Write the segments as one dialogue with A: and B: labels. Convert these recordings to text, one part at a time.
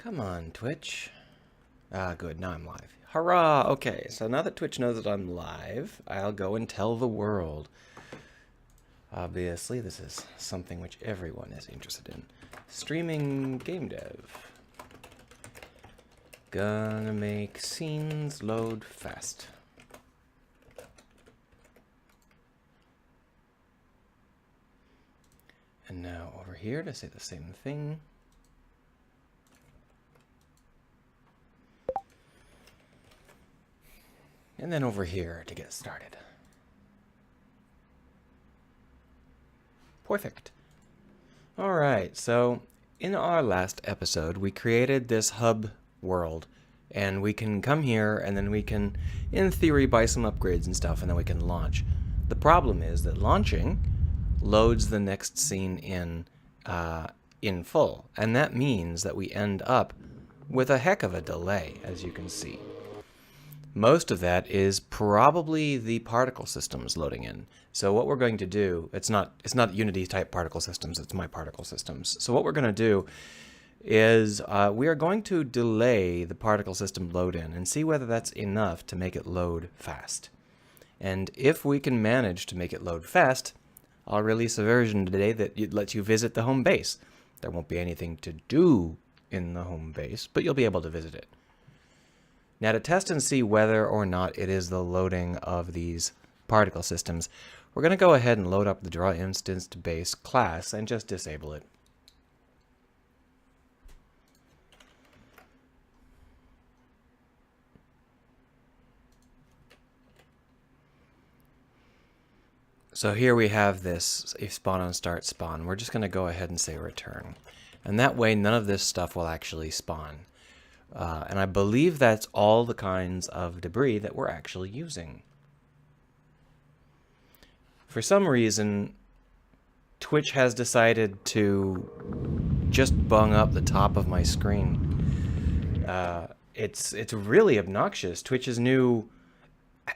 A: Come on, Twitch. Ah, good. Now I'm live. Hurrah! Okay, so now that Twitch knows that I'm live, I'll go and tell the world. Obviously, this is something which everyone is interested in. Streaming game dev. Gonna make scenes load fast. And now over here to say the same thing. And then over here to get started. Perfect. Alright, so in our last episode, we created this hub world. And we can come here, and then we can, in theory, buy some upgrades and stuff, and then we can launch. The problem is that launching loads the next scene in full. And that means that we end up with a heck of a delay, as you can see. Most of that is probably the particle systems loading in. So what we're going to do, it's not Unity type particle systems, it's my particle systems. So what we're going to do is we are going to delay the particle system load in and see whether that's enough to make it load fast. And if we can manage to make it load fast, I'll release a version today that lets you visit the home base. There won't be anything to do in the home base, but you'll be able to visit it. Now, to test and see whether or not it is the loading of these particle systems, we're going to go ahead and load up the draw instanced base class and just disable it. So here we have this if spawn on start spawn. We're just going to go ahead and say return. And that way none of this stuff will actually spawn. And I believe that's all the kinds of debris that we're actually using. For some reason, Twitch has decided to just bung up the top of my screen. It's really obnoxious. Twitch's new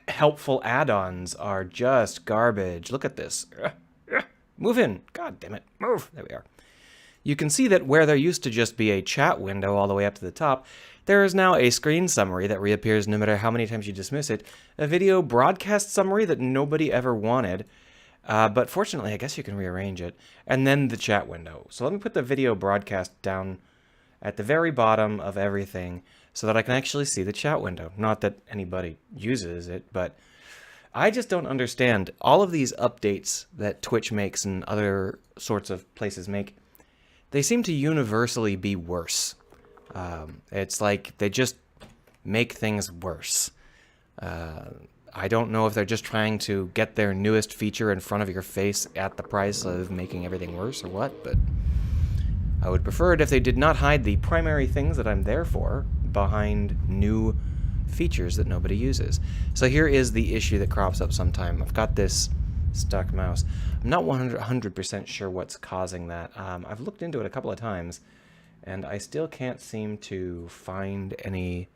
A: helpful add-ons are just garbage. Look at this. Move in. God damn it. Move. There we are. You can see that where there used to just be a chat window all the way up to the top, there is now a screen summary that reappears no matter how many times you dismiss it, a video broadcast summary that nobody ever wanted, but fortunately I guess you can rearrange it, and then the chat window. So let me put the video broadcast down at the very bottom of everything so that I can actually see the chat window. Not that anybody uses it, but I just don't understand. All of these updates that Twitch makes and other sorts of places make, they seem to universally be worse. It's like they just make things worse. I don't know if they're just trying to get their newest feature in front of your face at the price of making everything worse or what, but I would prefer it if they did not hide the primary things that I'm there for behind new features that nobody uses. So here is the issue that crops up sometime. I've got this stuck mouse. I'm not 100% sure what's causing that. I've looked into it a couple of times, and I still can't seem to find any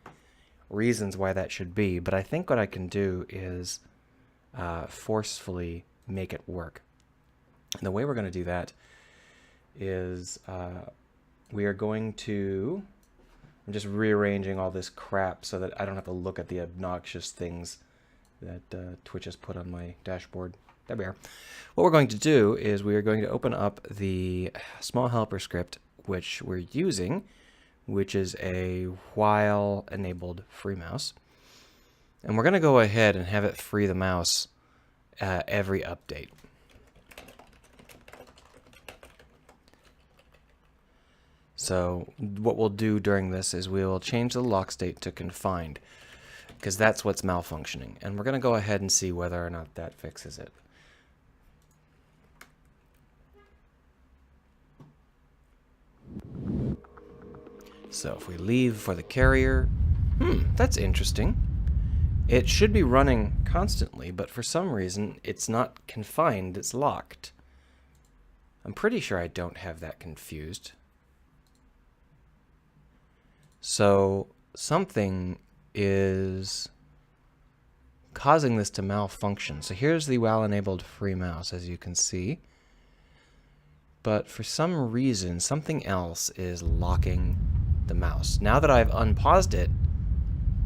A: reasons why that should be, but I think what I can do is forcefully make it work. And the way we're going to do that is we are going to... I'm just rearranging all this crap so that I don't have to look at the obnoxious things that Twitch has put on my dashboard. There we are. What we're going to do is we are going to open up the small helper script which we're using, which is a while enabled free mouse. And we're going to go ahead and have it free the mouse every update. So what we'll do during this is we will change the lock state to confined, because that's what's malfunctioning. And we're going to go ahead and see whether or not that fixes it. So if we leave for the carrier, that's interesting. It should be running constantly, but for some reason it's not confined, it's locked. I'm pretty sure I don't have that confused. So something is causing this to malfunction. So here's the while-enabled free mouse, as you can see. But for some reason, something else is locking the mouse. Now that I've unpaused it,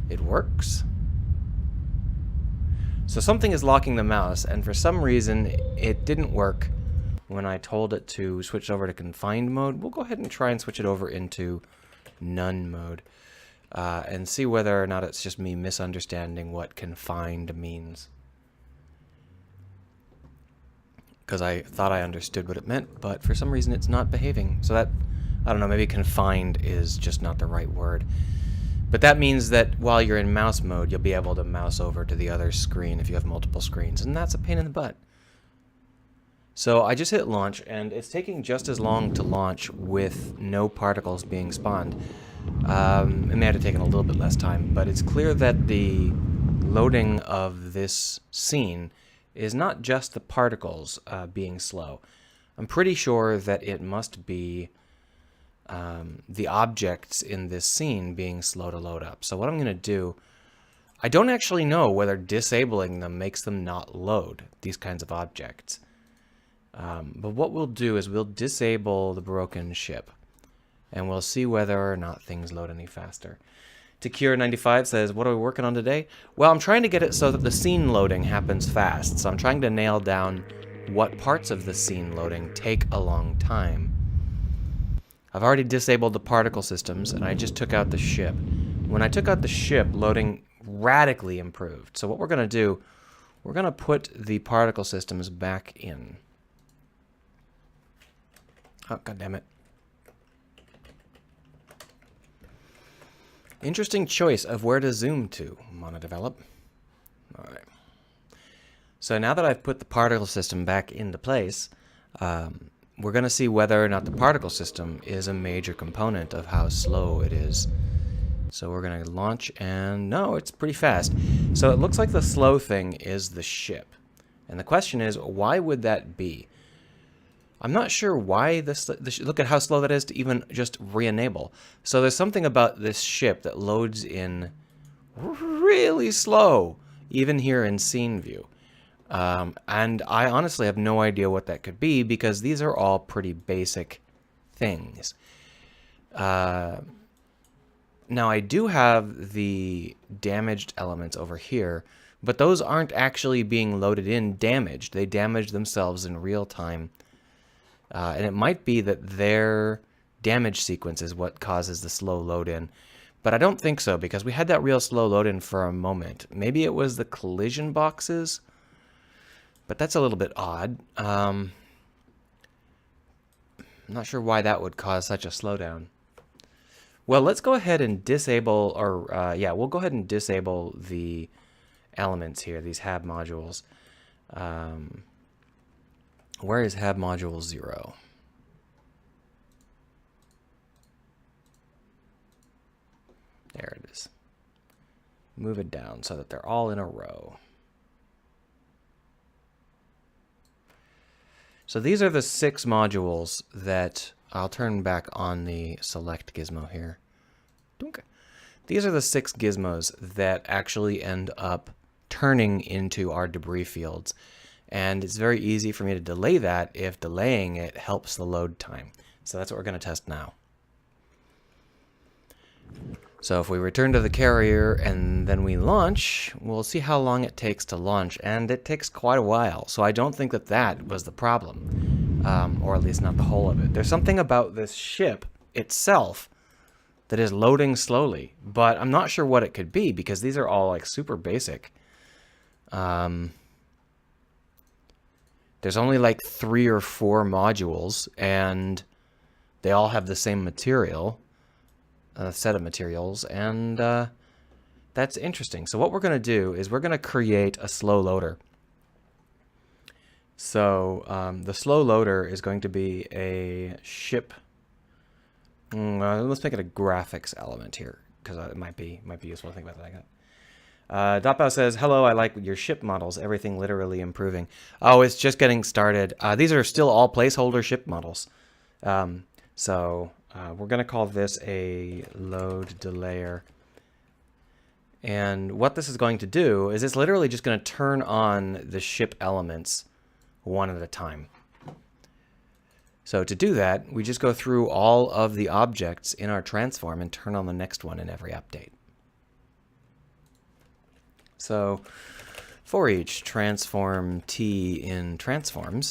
A: it works. So something is locking the mouse, and for some reason it didn't work when I told it to switch over to confined mode. We'll go ahead and try and switch it over into none mode and see whether or not it's just me misunderstanding what confined means. Because I thought I understood what it meant, but for some reason it's not behaving. So that, I don't know, maybe confined is just not the right word. But that means that while you're in mouse mode, you'll be able to mouse over to the other screen if you have multiple screens, and that's a pain in the butt. So I just hit launch, and it's taking just as long to launch with no particles being spawned. It may have taken a little bit less time, but it's clear that the loading of this scene is not just the particles being slow. I'm pretty sure that it must be the objects in this scene being slow to load up. So what I'm going to do, I don't actually know whether disabling them makes them not load, these kinds of objects. But what we'll do is we'll disable the broken ship, and we'll see whether or not things load any faster. Tekira95 says, what are we working on today? Well, I'm trying to get it so that the scene loading happens fast. So I'm trying to nail down what parts of the scene loading take a long time. I've already disabled the particle systems, and I just took out the ship. When I took out the ship, loading radically improved. So what we're going to do, we're going to put the particle systems back in. Oh, God damn it. Interesting choice of where to zoom to, MonoDevelop. All right. So now that I've put the particle system back into place, we're going to see whether or not the particle system is a major component of how slow it is. So we're going to launch, and no, it's pretty fast. So it looks like the slow thing is the ship. And the question is, why would that be? I'm not sure why this look at how slow that is to even just re-enable. So there's something about this ship that loads in really slow, even here in scene view. And I honestly have no idea what that could be, because these are all pretty basic things. Now I do have the damaged elements over here, but those aren't actually being loaded in damaged. They damage themselves in real time. And it might be that their damage sequence is what causes the slow load in. But I don't think so, because we had that real slow load in for a moment. Maybe it was the collision boxes, but that's a little bit odd. I'm not sure why that would cause such a slowdown. Well, let's go ahead and disable, or yeah, we'll go ahead and disable the elements here, these HAB modules. Where is HAB module 0? There it is. Move it down so that they're all in a row. So these are the 6 modules that I'll turn back on the select gizmo here. These are the 6 gizmos that actually end up turning into our debris fields. And it's very easy for me to delay that if delaying it helps the load time. So that's what we're going to test now. So if we return to the carrier and then we launch, we'll see how long it takes to launch. And it takes quite a while. So I don't think that that was the problem. Or at least not the whole of it. There's something about this ship itself that is loading slowly. But I'm not sure what it could be, because these are all like super basic. There's only like 3 or 4 modules, and they all have the same material, set of materials, and that's interesting. So what we're going to do is we're going to create a slow loader. So the slow loader is going to be a ship. Let's make it a graphics element here, because it might be useful to think about that like that. Dotbow says, hello, I like your ship models, everything literally improving. Oh, it's just getting started. These are still all placeholder ship models. So we're going to call this a load delayer. And what this is going to do is it's literally just going to turn on the ship elements one at a time. So to do that, we just go through all of the objects in our transform and turn on the next one in every update. So for each transform t in transform,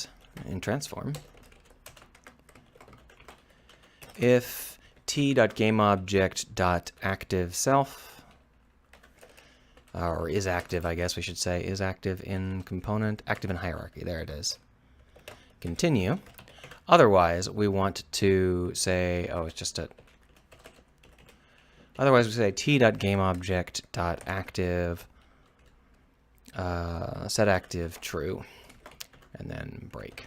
A: if t.gameObject.activeSelf, or is active, I guess we should say, is active in component, active in hierarchy, there it is. Continue. Otherwise, we want to say, oh, it's just a, otherwise we say t.gameObject.active, set active true, and then break,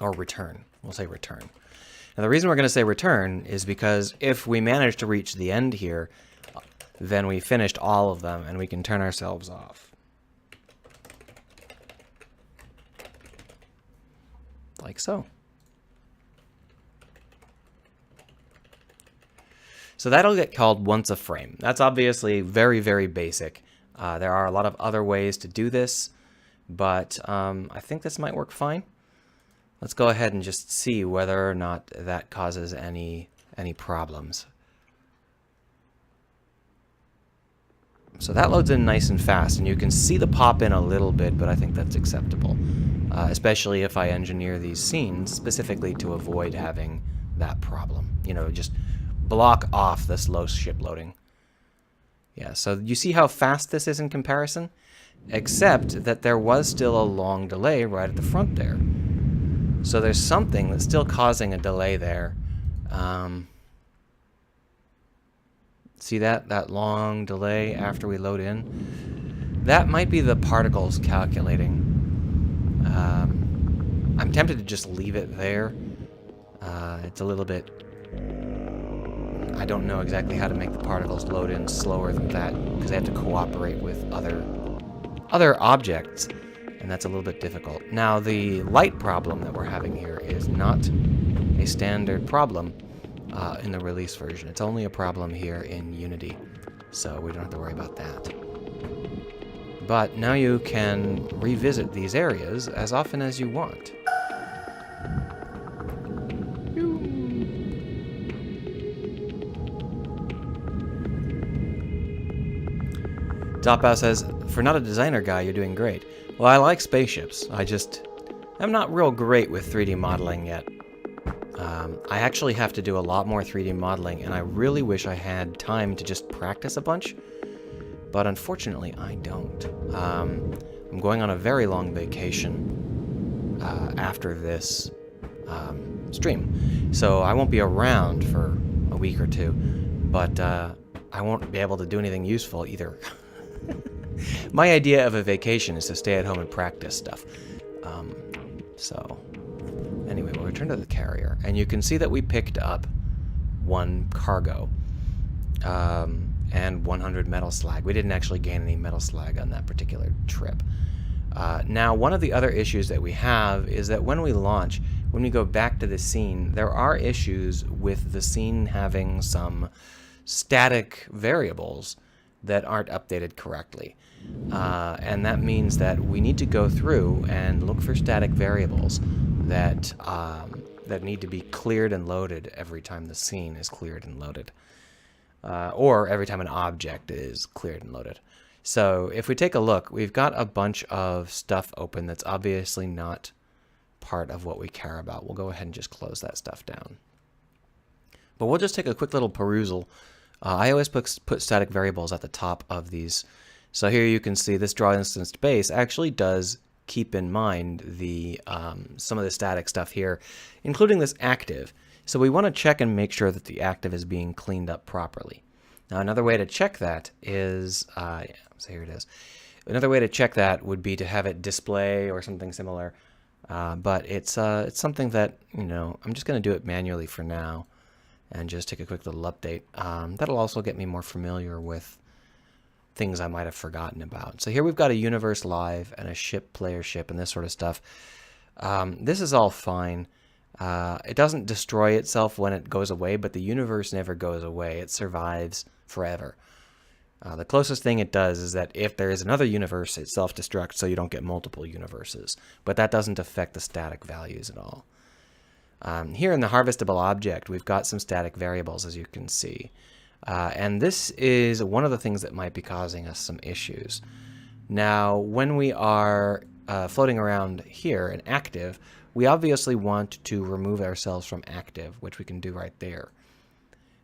A: or return. We'll say return. Now the reason we're going to say return is because if we manage to reach the end here, then we finished all of them and we can turn ourselves off. Like so. So that'll get called once a frame. That's obviously very, very basic. There are a lot of other ways to do this, but I think this might work fine. Let's go ahead and just see whether or not that causes any problems. So that loads in nice and fast, and you can see the pop in a little bit, but I think that's acceptable. Especially if I engineer these scenes specifically to avoid having that problem. You know, just block off the slow ship loading. Yeah, so you see how fast this is in comparison? Except that there was still a long delay right at the front there. So there's something that's still causing a delay there. See that long delay after we load in? That might be the particles calculating. I'm tempted to just leave it there. It's a little bit... I don't know exactly how to make the particles load in slower than that, because they have to cooperate with other objects, and that's a little bit difficult. Now, the light problem that we're having here is not a standard problem in the release version. It's only a problem here in Unity, so we don't have to worry about that. But now you can revisit these areas as often as you want. Dopow says, for not a designer guy, you're doing great. Well, I like spaceships. I'm not real great with 3D modeling yet. I actually have to do a lot more 3D modeling, and I really wish I had time to just practice a bunch. But unfortunately, I don't. I'm going on a very long vacation after this stream. So I won't be around for a week or two, but I won't be able to do anything useful either. My idea of a vacation is to stay at home and practice stuff. So anyway, we'll return to the carrier, and you can see that we picked up 1 cargo and 100 metal slag. We didn't actually gain any metal slag on that particular trip. Now, one of the other issues that we have is that when we launch, when we go back to the scene, there are issues with the scene having some static variables that aren't updated correctly. And that means that we need to go through and look for static variables that need to be cleared and loaded every time the scene is cleared and loaded. Or every time an object is cleared and loaded. So if we take a look, we've got a bunch of stuff open that's obviously not part of what we care about. We'll go ahead and just close that stuff down. But we'll just take a quick little perusal. I always put static variables at the top of these. So here you can see this draw instanced base actually does keep in mind the some of the static stuff here, including this active. So we want to check and make sure that the active is being cleaned up properly. Now another way to check that is, so here it is. Another way to check that would be to have it display or something similar. But it's something that, you know, I'm just going to do it manually for now and just take a quick little update. That'll also get me more familiar with things I might have forgotten about. So here we've got a universe live and a ship, player ship, and this sort of stuff. This is all fine. It doesn't destroy itself when it goes away, but the universe never goes away. It survives forever. The closest thing it does is that if there is another universe, it self-destructs so you don't get multiple universes. But that doesn't affect the static values at all. Here in the harvestable object, we've got some static variables, as you can see. And this is one of the things that might be causing us some issues. Now, when we are floating around here in active, we obviously want to remove ourselves from active, which we can do right there.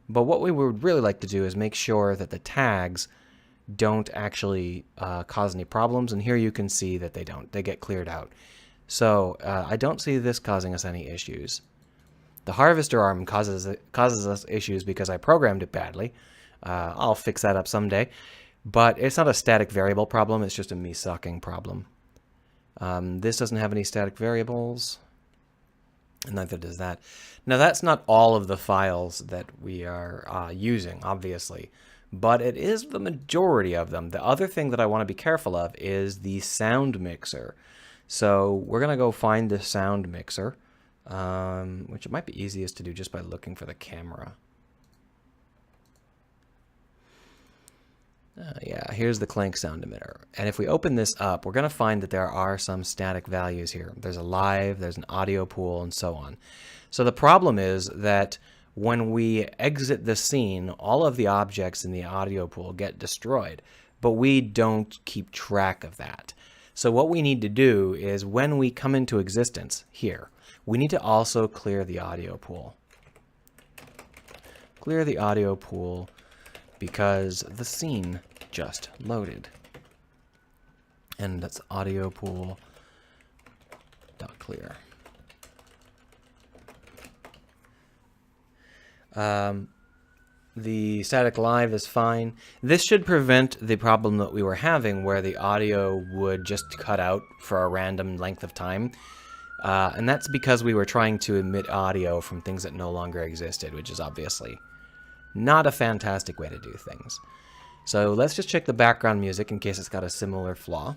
A: But what we would really like to do is make sure that the tags don't actually cause any problems. And here you can see that they don't. They get cleared out. So I don't see this causing us any issues. The harvester arm causes us issues because I programmed it badly. I'll fix that up someday. But it's not a static variable problem. It's just a me sucking problem. This doesn't have any static variables. And neither does that. Now, that's not all of the files that we are using, obviously. But it is the majority of them. The other thing that I want to be careful of is the sound mixer. So we're going to go find the sound mixer, which it might be easiest to do just by looking for the camera. Yeah, here's the clank sound emitter. And if we open this up, we're going to find that there are some static values here. There's a live, there's an audio pool, and so on. So the problem is that when we exit the scene, all of the objects in the audio pool get destroyed, but we don't keep track of that. So what we need to do is when we come into existence here, we need to also clear the audio pool. Clear the audio pool because the scene just loaded. And that's audio pool dot clear. The static live is fine. This should prevent the problem that we were having where the audio would just cut out for a random length of time. And that's because we were trying to emit audio from things that no longer existed, which is obviously not a fantastic way to do things. So let's just check the background music in case it's got a similar flaw.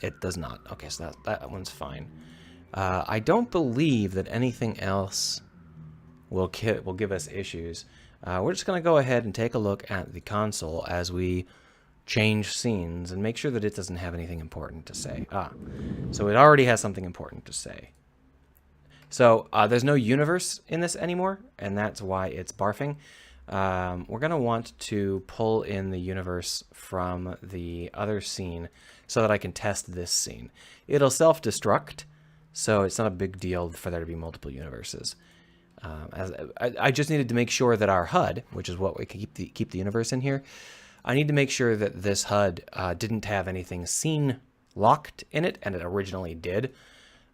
A: It does not. Okay, so that one's fine. I don't believe that anything else will give us issues. We're just going to go ahead and take a look at the console as we change scenes and make sure that it doesn't have anything important to say. So it already has something important to say. So there's no universe in this anymore, and that's why it's barfing. We're going to want to pull in the universe from the other scene so that I can test this scene. It'll self-destruct, so it's not a big deal for there to be multiple universes. I just needed to make sure that our HUD, which is what we keep the universe in here, I need to make sure that this HUD didn't have anything scene locked in it, and it originally did.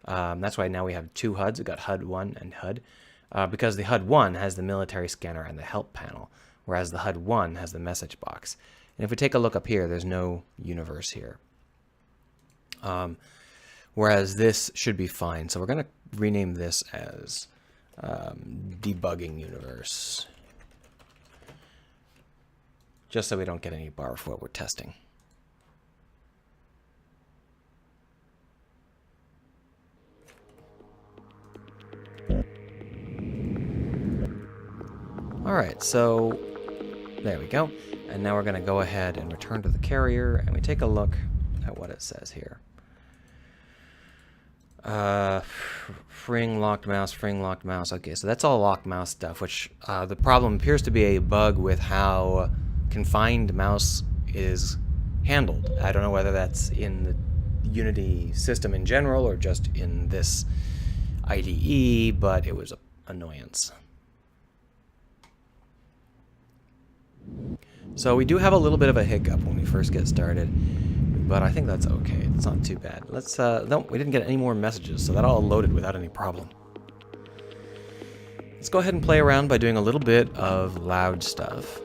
A: That's why now we have two HUDs. We've got HUD 1 and HUD. Because the HUD 1 has the military scanner and the help panel, whereas the HUD 1 has the message box. And if we take a look up here, there's no universe here. Whereas this should be fine. So we're going to rename this as debugging universe. Just so we don't get any barf while we're testing. Alright, so there we go. And now we're going to go ahead and return to the carrier, and we take a look at what it says here. Fring locked mouse, fring locked mouse. Okay, so that's all locked mouse stuff, which the problem appears to be a bug with how confined mouse is handled. I don't know whether that's in the Unity system in general or just in this IDE, but it was an annoyance. So we do have a little bit of a hiccup when we first get started, but I think that's okay. It's not too bad. Let's, no, we didn't get any more messages, so that all loaded without any problem. Let's go ahead and play around by doing a little bit of loud stuff.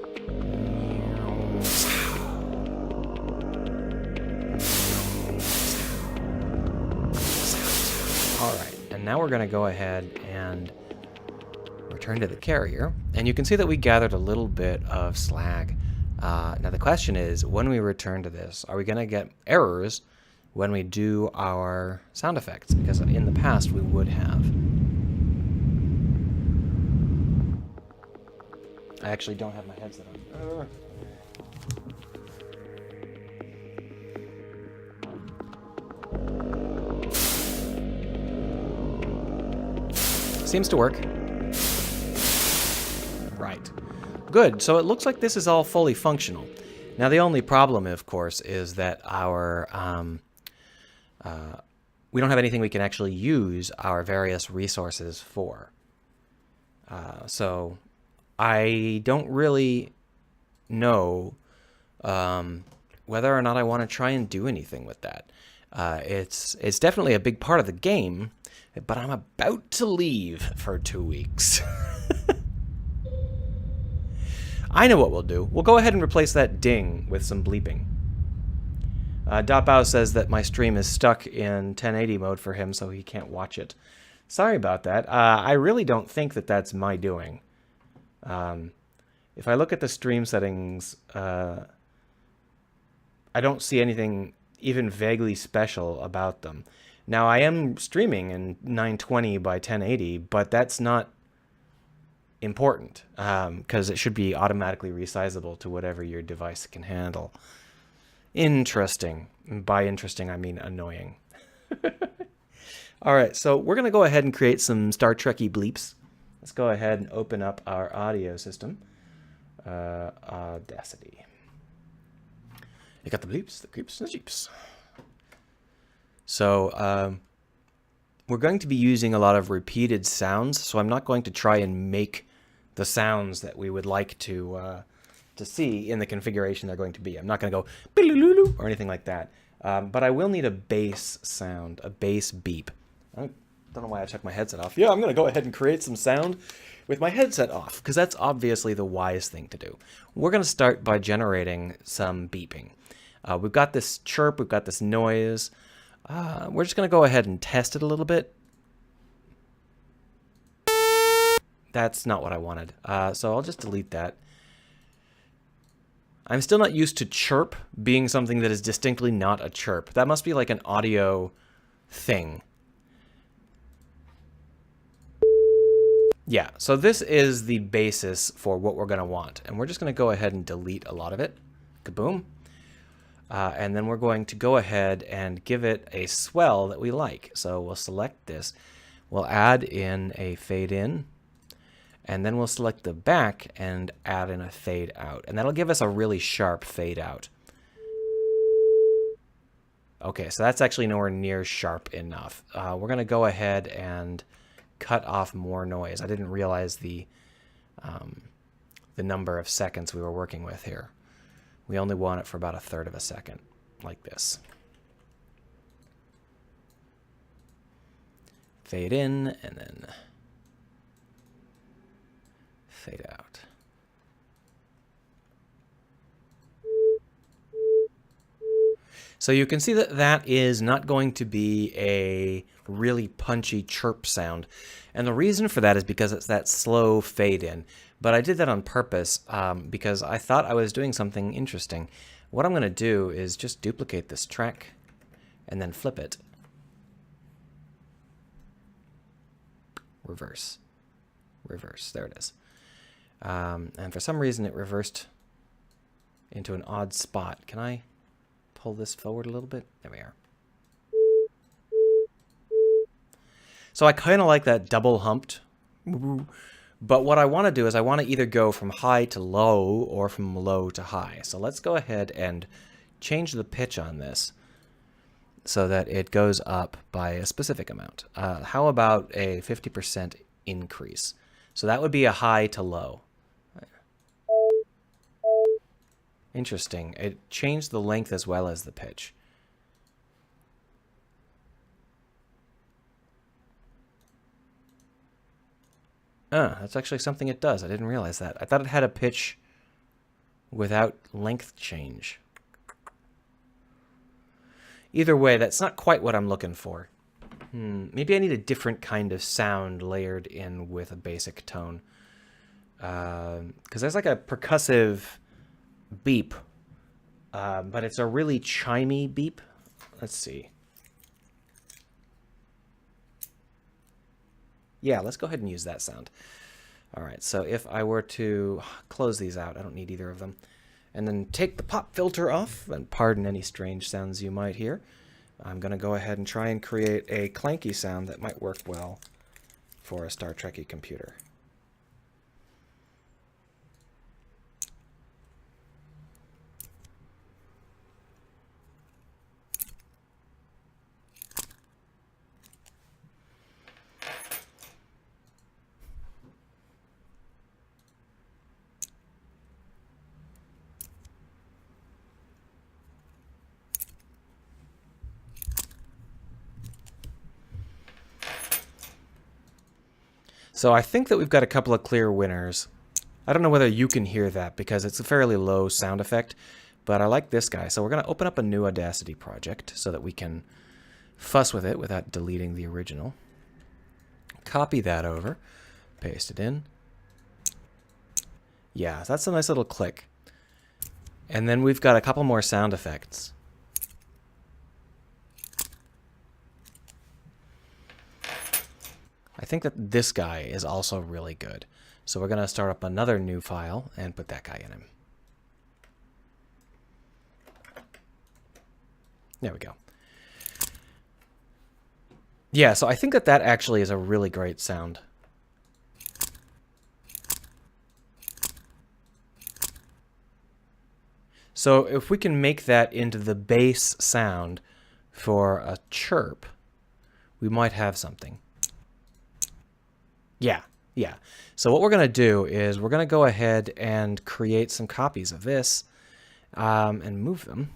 A: Alright, and now we're going to go ahead and return to the carrier, and you can see that we gathered a little bit of slag. Now the question is, when we return to this, are we going to get errors when we do our sound effects? Because in the past we would have. I actually don't have my headset on. seems to work. Right. Good. So it looks like this is all fully functional. Now, the only problem, of course, is that our we don't have anything we can actually use our various resources for. So I don't really know whether or not I want to try and do anything with that. It's definitely a big part of the game, but I'm about to leave for 2 weeks. I know what we'll do. We'll go ahead and replace that ding with some bleeping. Dotbow says that my stream is stuck in 1080 mode for him, so he can't watch it. Sorry about that. I really don't think that that's my doing. If I look at the stream settings, I don't see anything even vaguely special about them. Now, I am streaming in 920 by 1080, but that's not important, because it should be automatically resizable to whatever your device can handle. Interesting. By interesting, I mean annoying. All right, so we're going to go ahead and create some Star Trek-y bleeps. Let's go ahead and open up our audio system. Audacity. You got the bleeps, the creeps, and the jeeps. So we're going to be using a lot of repeated sounds, so I'm not going to try and make the sounds that we would like to see in the configuration they're going to be. I'm not going to go or anything like that. But I will need a bass sound, a bass beep. I don't know why I took my headset off. Yeah, I'm going to go ahead and create some sound with my headset off, because that's obviously the wise thing to do. We're going to start by generating some beeping. We've got this chirp, we've got this noise. We're just going to go ahead and test it a little bit. That's not what I wanted. So I'll just delete that. I'm still not used to chirp being something that is distinctly not a chirp. That must be like an audio thing. Yeah, so this is the basis for what we're going to want. And we're just going to go ahead and delete a lot of it. Kaboom. And then we're going to go ahead and give it a swell that we like. So we'll select this. We'll add in a fade in. And then we'll select the back and add in a fade out. And that'll give us a really sharp fade out. Okay, so that's actually nowhere near sharp enough. We're going to go ahead and cut off more noise. I didn't realize the number of seconds we were working with here. We only want it for about 1/3 of a second, like this. Fade in, and then fade out. So you can see that that is not going to be a really punchy chirp sound. And the reason for that is because it's that slow fade in. But I did that on purpose because I thought I was doing something interesting. What I'm going to do is just duplicate this track and then flip it. Reverse. Reverse. There it is. And for some reason it reversed into an odd spot. Can I pull this forward a little bit? There we are. So I kind of like that double humped. But what I want to do is I want to either go from high to low or from low to high. So let's go ahead and change the pitch on this so that it goes up by a specific amount. How about a 50% increase? So that would be a high to low. Interesting. It changed the length as well as the pitch. That's actually something it does. I didn't realize that. I thought it had a pitch without length change. Either way, that's not quite what I'm looking for. Maybe I need a different kind of sound layered in with a basic tone. Because there's like a percussive beep, but it's a really chimey beep. Let's see. Yeah, let's go ahead and use that sound. All right, so if I were to close these out, I don't need either of them, and then take the pop filter off, and pardon any strange sounds you might hear, I'm going to go ahead and try and create a clanky sound that might work well for a Star Trek-y computer. So I think that we've got a couple of clear winners. I don't know whether you can hear that because it's a fairly low sound effect, but I like this guy. So we're going to open up a new Audacity project so that we can fuss with it without deleting the original. Copy that over, paste it in. Yeah, that's a nice little click. And then we've got a couple more sound effects. I think that this guy is also really good. So we're going to start up another new file and put that guy in him. There we go. Yeah, so I think that that actually is a really great sound. So if we can make that into the bass sound for a chirp, we might have something. Yeah, yeah. So what we're going to do is we're going to go ahead and create some copies of this and move them.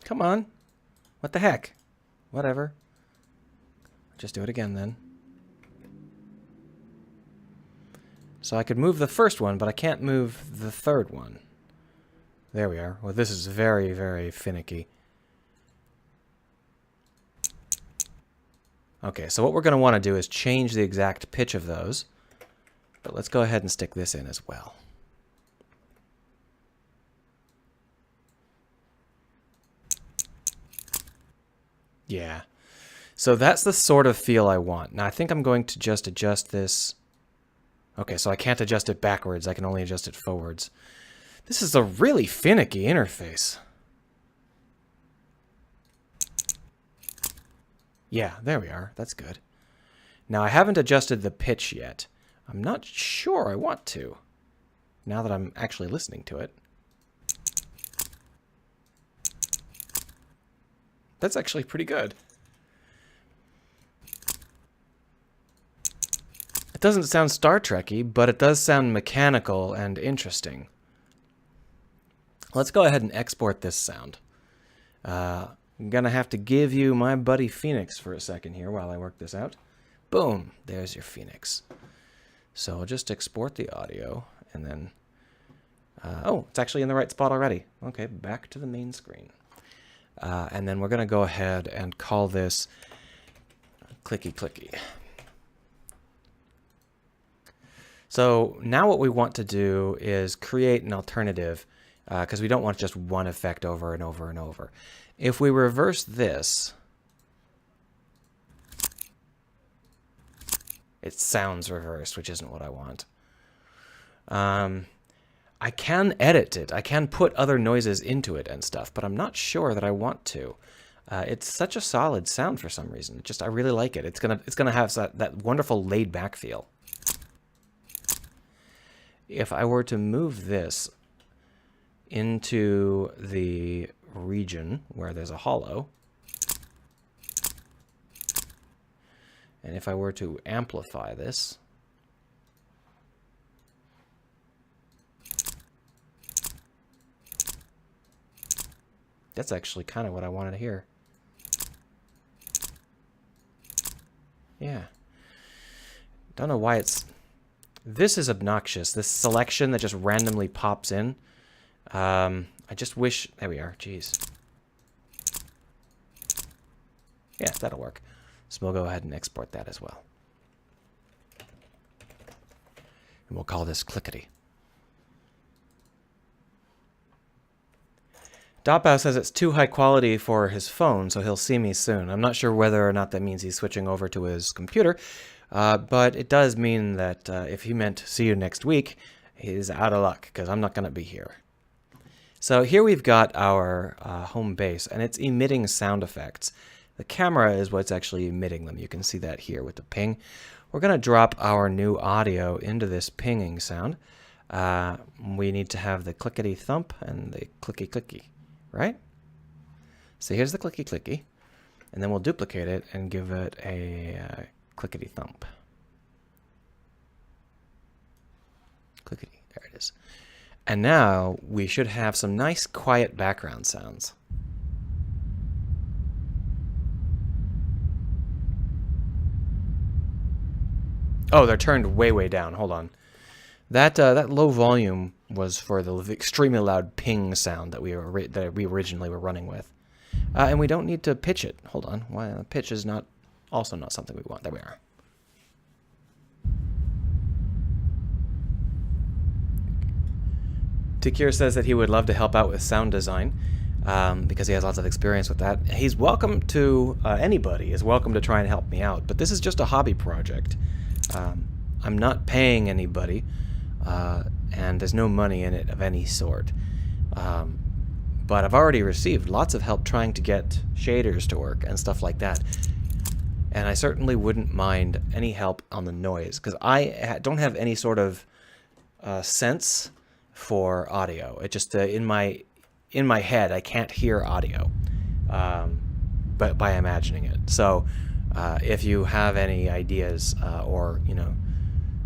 A: Come on. What the heck? Whatever. Just do it again then. So I could move the first one, but I can't move the third one. There we are. Well, this is very, very finicky. Okay, so what we're going to want to do is change the exact pitch of those. But let's go ahead and stick this in as well. Yeah. So that's the sort of feel I want. Now I think I'm going to just adjust this. Okay, so I can't adjust it backwards. I can only adjust it forwards. This is a really finicky interface. Yeah, there we are. That's good. Now, I haven't adjusted the pitch yet. I'm not sure I want to, now that I'm actually listening to it. That's actually pretty good. It doesn't sound Star Trek-y, but it does sound mechanical and interesting. Let's go ahead and export this sound. I'm going to have to give you my buddy Phoenix for a second here while I work this out. Boom, there's your Phoenix. So I'll just export the audio and then... oh, it's actually in the right spot already. Okay, back to the main screen. And then we're going to go ahead and call this Clicky Clicky. So now what we want to do is create an alternative because we don't want just one effect over and over and over. If we reverse this, it sounds reversed, which isn't what I want. I can edit it. I can put other noises into it and stuff, but I'm not sure that I want to. It's such a solid sound for some reason. I really like it. It's gonna have that wonderful laid back feel. If I were to move this into the region where there's a hollow, and if I were to amplify this, that's actually kind of what I wanted to hear. Yeah. Don't know why it's... This is obnoxious. This selection that just randomly pops in. I just wish... There we are. Jeez. Yeah, that'll work. So we'll go ahead and export that as well. And we'll call this Clickety. Dopbow says it's too high quality for his phone, so he'll see me soon. I'm not sure whether or not that means he's switching over to his computer, but it does mean that if he meant see you next week, he's out of luck, because I'm not going to be here. So here we've got our home base, and it's emitting sound effects. The camera is what's actually emitting them. You can see that here with the ping. We're going to drop our new audio into this pinging sound. We need to have the clickety thump and the clicky clicky, right? So here's the clicky clicky, and then we'll duplicate it and give it a clickety thump. Clickety, there it is. And now we should have some nice quiet background sounds. Oh, they're turned way, way down. Hold on. That low volume was for the extremely loud ping sound that we originally were running with. And we don't need to pitch it. Hold on. Why pitch is also not something we want. There we are. Tikir says that he would love to help out with sound design because he has lots of experience with that. He's welcome to, anybody is welcome to try and help me out, but this is just a hobby project. I'm not paying anybody, and there's no money in it of any sort. But I've already received lots of help trying to get shaders to work and stuff like that. And I certainly wouldn't mind any help on the noise, because I don't have any sort of sense for audio. It just in my head I can't hear audio, but by imagining it. So if you have any ideas or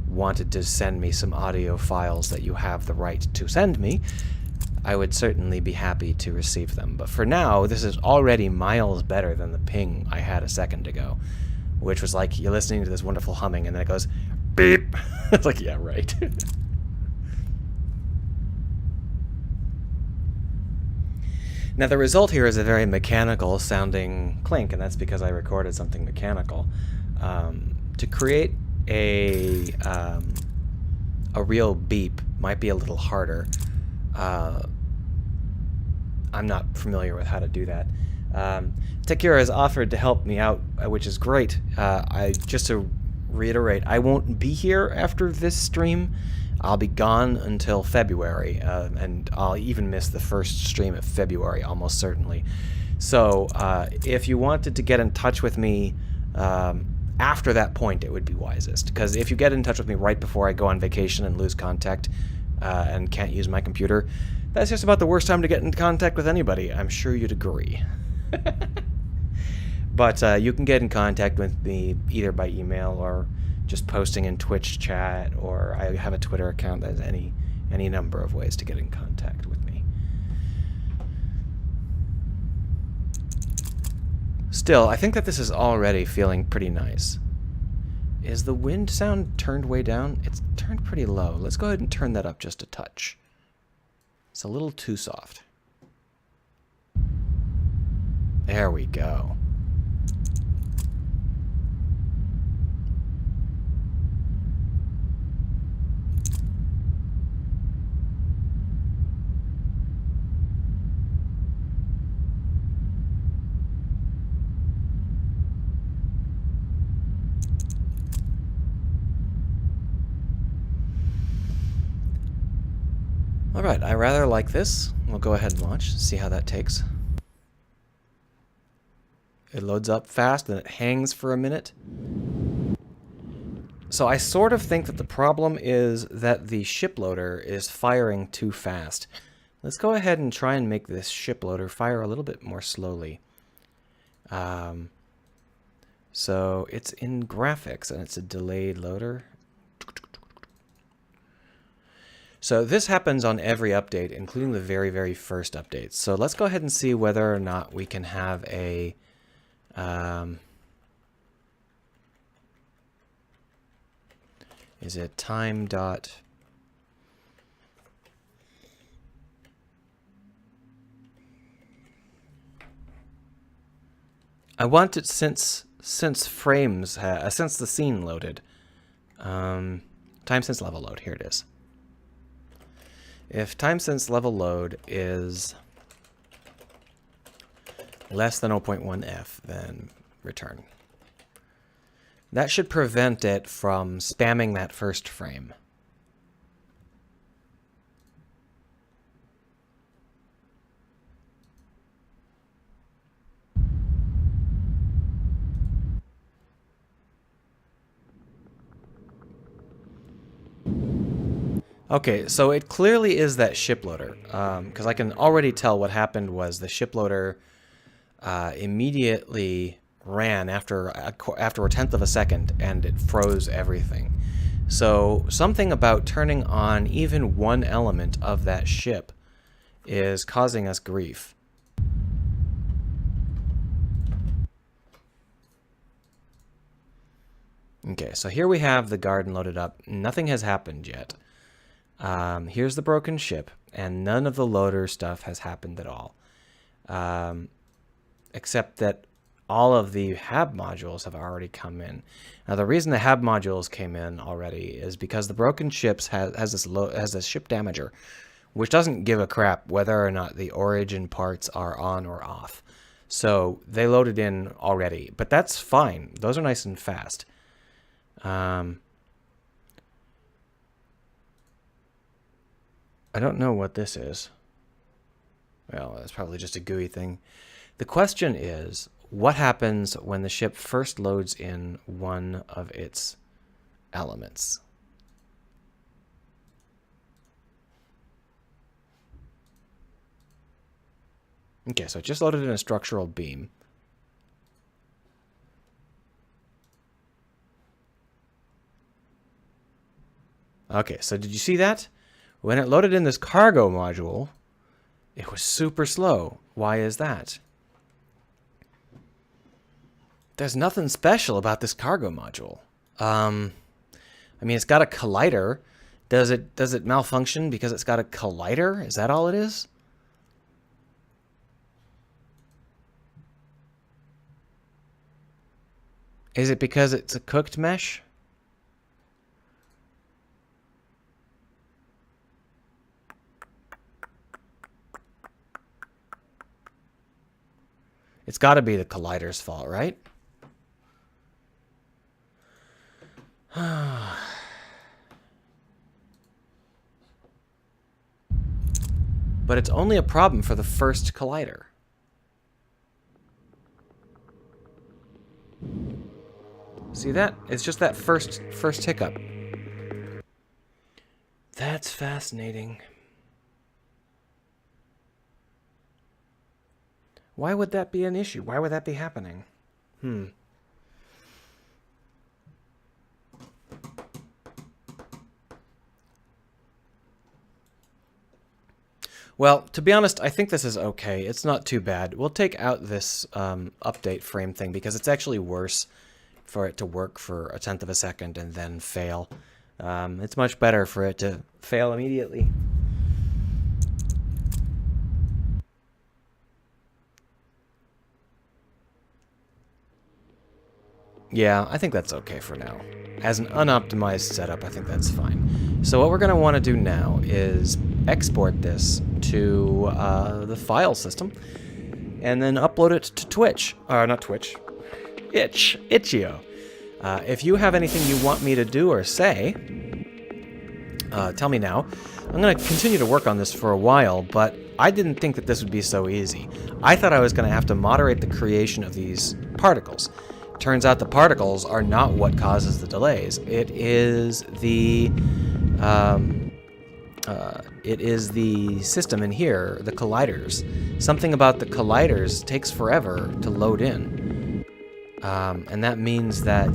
A: wanted to send me some audio files that you have the right to send me, I would certainly be happy to receive them. But for now, this is already miles better than the ping I had a second ago, which was like you're listening to this wonderful humming and then it goes beep. It's like, yeah, right. Now the result here is a very mechanical sounding clink, and that's because I recorded something mechanical. To create a real beep might be a little harder. I'm not familiar with how to do that. Tekira has offered to help me out, which is great. Just to reiterate, I won't be here after this stream. I'll be gone until February, and I'll even miss the first stream of February, almost certainly. So if you wanted to get in touch with me after that point, it would be wisest. Because if you get in touch with me right before I go on vacation and lose contact and can't use my computer, that's just about the worst time to get in contact with anybody. I'm sure you'd agree. But you can get in contact with me either by email or just posting in Twitch chat, or I have a Twitter account. There's any number of ways to get in contact with me. Still, I think that this is already feeling pretty nice. Is the wind sound turned way down? It's turned pretty low. Let's go ahead and turn that up just a touch. It's a little too soft. There we go. Alright, I rather like this. We'll go ahead and launch, see how that takes. It loads up fast, then it hangs for a minute. So I sort of think that the problem is that the ship loader is firing too fast. Let's go ahead and try and make this ship loader fire a little bit more slowly. So it's in graphics, and it's a delayed loader. So this happens on every update, including the very, very first updates. So let's go ahead and see whether or not we can have a... is it time dot... I want it since frames, since the scene loaded. Time since level load, here it is. If time since level load is less than 0.1f, then return. That should prevent it from spamming that first frame. Okay, so it clearly is that ship loader, because I can already tell what happened was the ship loader immediately ran after a tenth of a second, and it froze everything. So something about turning on even one element of that ship is causing us grief. Okay, so here we have the garden loaded up. Nothing has happened yet. Here's the broken ship, and none of the loader stuff has happened at all. Except that all of the HAB modules have already come in. Now, the reason the HAB modules came in already is because the broken ships has this ship damager, which doesn't give a crap whether or not the origin parts are on or off. So they loaded in already, but that's fine. Those are nice and fast. I don't know what this is. Well, that's probably just a GUI thing. The question is, what happens when the ship first loads in one of its elements? Okay, so it just loaded in a structural beam. Okay, so did you see that? When it loaded in this cargo module, it was super slow. Why is that? There's nothing special about this cargo module. I mean, it's got a collider. Does it malfunction because it's got a collider? Is that all it is? Is it because it's a cooked mesh? It's got to be the collider's fault, right? But it's only a problem for the first collider. See that? It's just that first hiccup. That's fascinating. Why would that be an issue? Why would that be happening? Well, to be honest, I think this is okay. It's not too bad. We'll take out this update frame thing because it's actually worse for it to work for a tenth of a second and then fail. It's much better for it to fail immediately. Yeah, I think that's okay for now. As an unoptimized setup, I think that's fine. So what we're going to want to do now is export this to the file system and then upload it to Twitch. Not Twitch. Itch.io. If you have anything you want me to do or say, tell me now. I'm going to continue to work on this for a while, but I didn't think that this would be so easy. I thought I was going to have to moderate the creation of these particles. Turns out the particles are not what causes the delays. It is the system in here, the colliders. Something about the colliders takes forever to load in. And that means that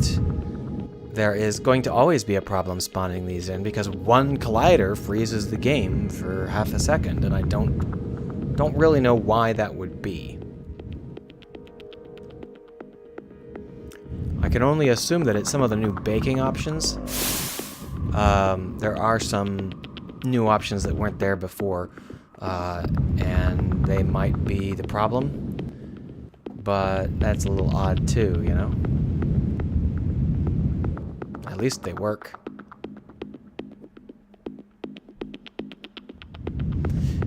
A: there is going to always be a problem spawning these in because one collider freezes the game for half a second, and I don't really know why that would be. I can only assume that it's some of the new baking options. There are some new options that weren't there before, and they might be the problem. But that's a little odd too, you know? At least they work.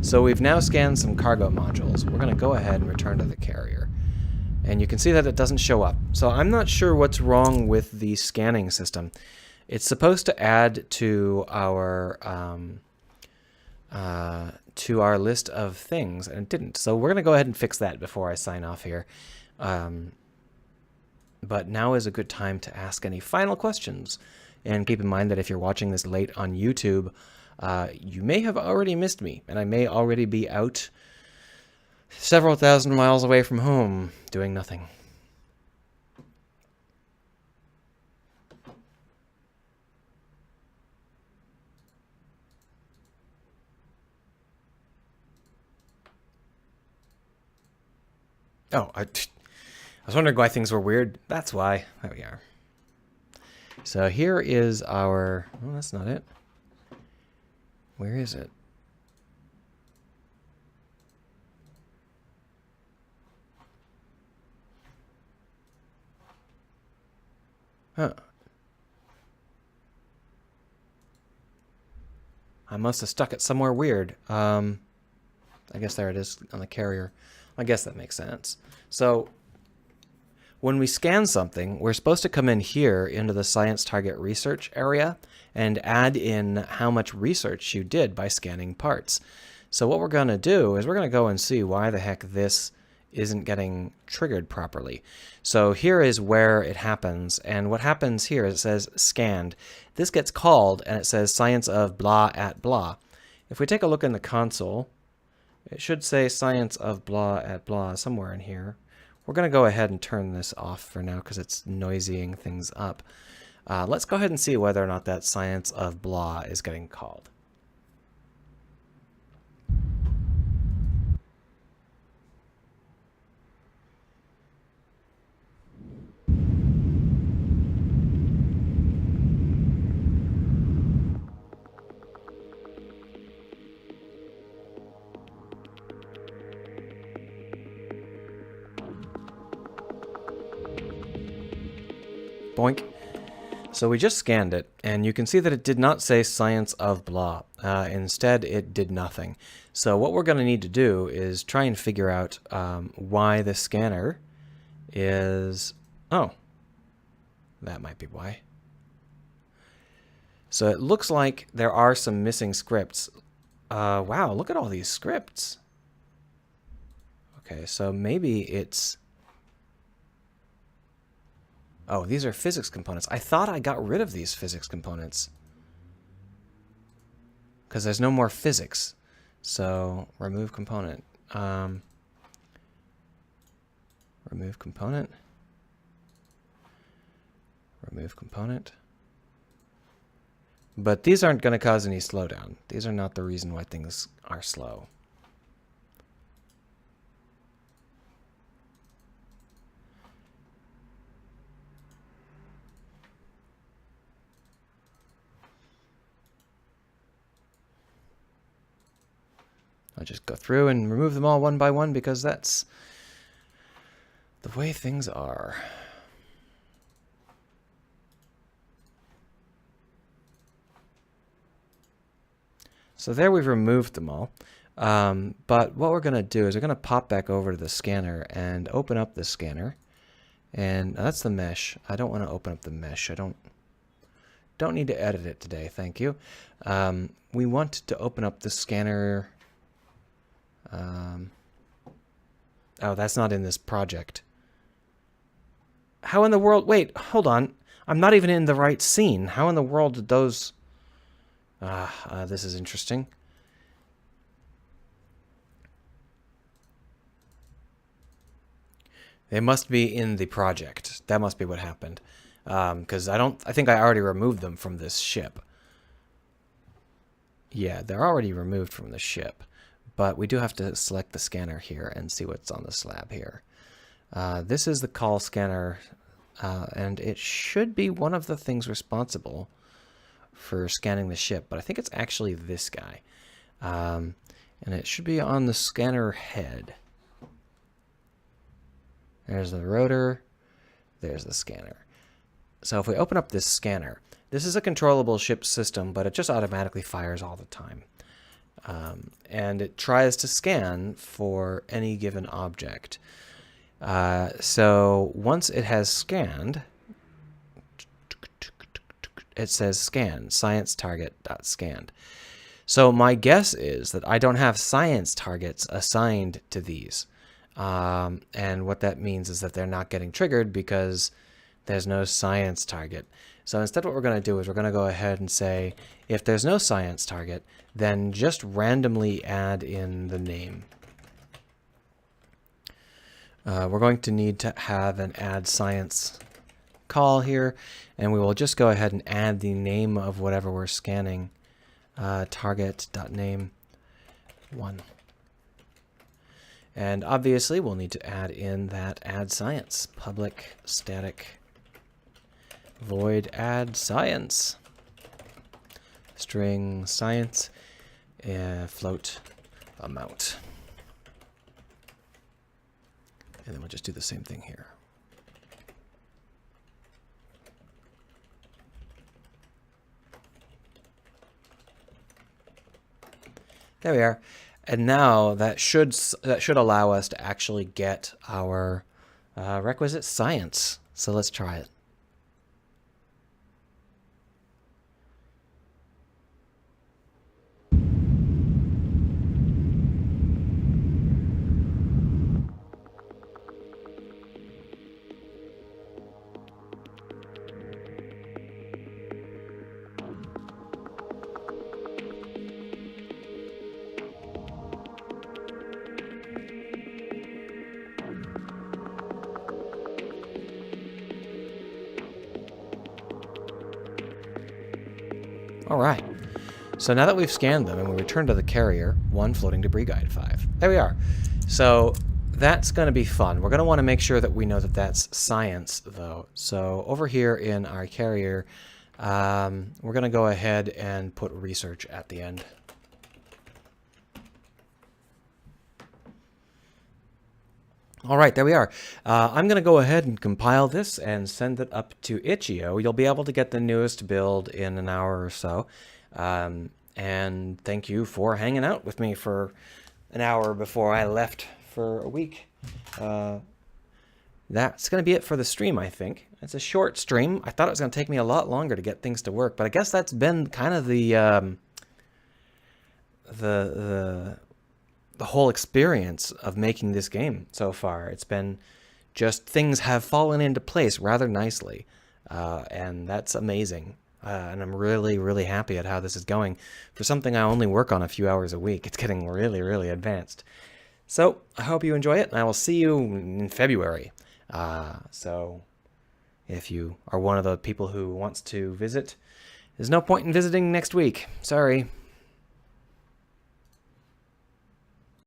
A: So we've now scanned some cargo modules. We're going to go ahead and return to the carrier. And you can see that it doesn't show up. So I'm not sure what's wrong with the scanning system. It's supposed to add to our list of things, and it didn't. So we're going to go ahead and fix that before I sign off here. But now is a good time to ask any final questions. And keep in mind that if you're watching this late on YouTube, you may have already missed me, and I may already be out several thousand miles away from home doing nothing. Oh, I was wondering why things were weird. That's why. There we are. So here is our... Oh, that's not it. Where is it? Huh. I must have stuck it somewhere weird. I guess there it is on the carrier. I guess that makes sense. So when we scan something, we're supposed to come in here into the Science Target Research area and add in how much research you did by scanning parts. So what we're going to do is we're going to go and see why the heck this isn't getting triggered properly. So here is where it happens, and what happens here is it says scanned. This gets called and it says science of blah at blah. If we take a look in the console, it should say science of blah at blah somewhere in here. We're going to go ahead and turn this off for now because it's noisying things up. Let's go ahead and see whether or not that science of blah is getting called. Boink. So we just scanned it, and you can see that it did not say science of blah. Instead, it did nothing. So what we're going to need to do is try and figure out why the scanner is... Oh, that might be why. So it looks like there are some missing scripts. Wow, look at all these scripts. Okay, so maybe it's... Oh, these are physics components. I thought I got rid of these physics components because there's no more physics. So remove component. Remove component. Remove component. But these aren't going to cause any slowdown. These are not the reason why things are slow. I'll just go through and remove them all one by one because that's the way things are. So there we've removed them all. But what we're going to do is we're going to pop back over to the scanner and open up the scanner. And that's the mesh. I don't want to open up the mesh. I don't need to edit it today, thank you. We want to open up the scanner... oh, that's not in this project. How in the world... Wait, hold on. I'm not even in the right scene. How in the world did those... this is interesting. They must be in the project. That must be what happened. Because I think I already removed them from this ship. Yeah, they're already removed from the ship. But we do have to select the scanner here and see what's on the slab here. This is the call scanner, and it should be one of the things responsible for scanning the ship, but I think it's actually this guy. And it should be on the scanner head. There's the rotor, there's the scanner. So if we open up this scanner, this is a controllable ship system, but it just automatically fires all the time. And it tries to scan for any given object. So once it has scanned, it says scan, science target.scanned. So my guess is that I don't have science targets assigned to these. And what that means is that they're not getting triggered because there's no science target. So instead what we're going to do is we're going to go ahead and say, if there's no science target, then just randomly add in the name. We're going to need to have an add science call here, and we will just go ahead and add the name of whatever we're scanning. Target.name 1. And obviously we'll need to add in that add science. Public static void add science. String science float amount. And then we'll just do the same thing here. There we are. And now that should allow us to actually get our requisite science. So let's try it. All right. So now that we've scanned them and we return to the carrier, 1 floating debris guide 5. There we are. So that's going to be fun. We're going to want to make sure that we know that that's science, though. So over here in our carrier, we're going to go ahead and put research at the end. All right, there we are. I'm going to go ahead and compile this and send it up to Itch.io. You'll be able to get the newest build in an hour or so. And thank you for hanging out with me for an hour before I left for a week. That's going to be it for the stream, I think. It's a short stream. I thought it was going to take me a lot longer to get things to work, but I guess that's been kind of the whole experience of making this game so far. It's been just things have fallen into place rather nicely, and that's amazing. And I'm really, really happy at how this is going. For something I only work on a few hours a week, it's getting really, really advanced. So I hope you enjoy it, and I will see you in February. So if you are one of the people who wants to visit, there's no point in visiting next week. Sorry.